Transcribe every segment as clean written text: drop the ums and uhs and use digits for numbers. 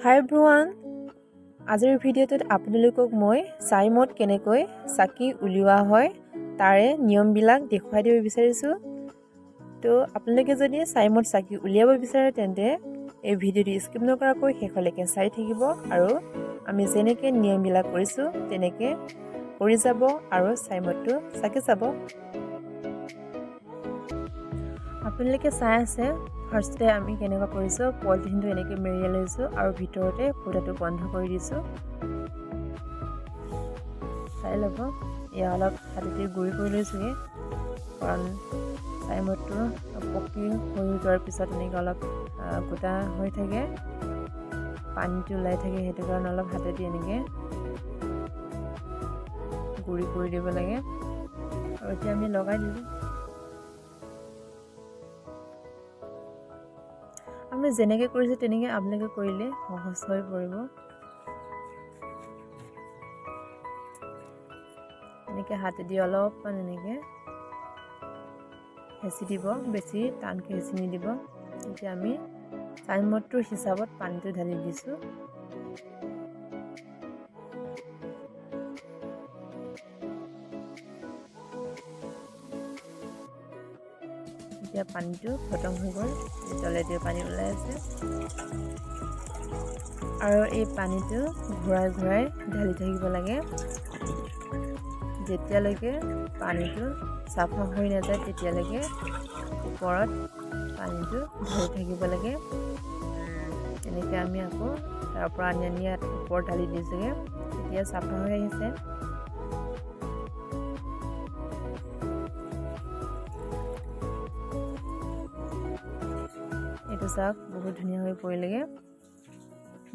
হাই everyone, আজিৰ ভিডিঅ'টোত আপোনালোকক মই চাইমদ কেনেকৈ চাকি উলিওৱা হয় তাৰে নিয়মবিলাক দেখুৱাই দিব বিচাৰিছোঁ। তো আপোনালোকে যদি চাইমদ চাকি উলিয়াব বিচাৰে তেন্তে এই ভিডিঅ'টো স্কিপ নকৰাকৈ শেষলৈকে চাই থাকিব আৰু আমি যেনেকৈ নিয়মবিলাক কৰিছোঁ তেনেকৈ কৰি যাব আৰু চাইমদটো চাকি যাব। আপোনালোকে চাই আছে ফাৰ্ষ্টতে আমি কেনেকুৱা কৰিছোঁ, পলিথিনটো এনেকৈ মেৰিয়াই লৈছোঁ আৰু ভিতৰতে ফুটাটো বন্ধ কৰি দিছোঁ। চাই ল'ব, এয়া অলপ হাতেদি গুৰি কৰি লৈছোঁগৈ কাৰণ চাইমদটো পকি হৈ যোৱাৰ পিছত এনেকৈ অলপ গোটা হৈ থাকে, পানীটো ওলাই থাকে, সেইটো কাৰণে অলপ হাতেদি এনেকৈ গুৰি কৰি দিব লাগে। আৰু এতিয়া আমি লগাই দিলোঁ। আমি যেনেকৈ কৰিছোঁ তেনেকৈ আপোনালোকে কৰিলে সহজ হৈ পৰিব। এনেকৈ হাতেদি অলপমান এনেকৈ হেঁচি দিব, বেছি টানকৈ হেঁচি নিদিব। এতিয়া আমি চাইমদটোৰ হিচাপত পানীটো ঢালি দিছোঁ। এতিয়া পানীটো খতম হৈ গ'ল, তলেদি পানী ওলাই আছে আৰু এই পানীটো ঘূৰাই ঘূৰাই ঢালি থাকিব লাগে। যেতিয়ালৈকে পানীটো চাফা হৈ নাযায় তেতিয়ালৈকে ওপৰত পানীটো ঢালি থাকিব লাগে। এনেকৈ আমি আকৌ তাৰ পৰা আনি ইয়াত ওপৰত ঢালি দিছোঁগৈ, এতিয়া চাফা হৈ আহিছে। এইটো চাওক, বহুত ধুনীয়া হৈ পৰিলেগৈ।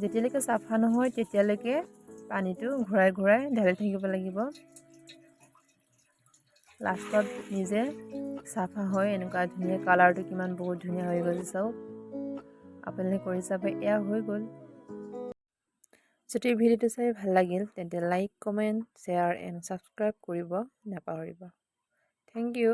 যেতিয়ালৈকে চাফা নহয় তেতিয়ালৈকে পানীটো ঘূৰাই ঘূৰাই ঢালি থাকিব লাগিব। লাষ্টত নিজে চাফা হয় এনেকুৱা ধুনীয়া, কালাৰটো কিমান বহুত ধুনীয়া হৈ গৈছে চাওক। আপোনালোকে কৰি চাব, এয়া হৈ গ'ল। যদি ভিডিঅ'টো চাই ভাল লাগিল তেন্তে like, comment, share and subscribe কৰিব নাপাহৰিব। Thank U.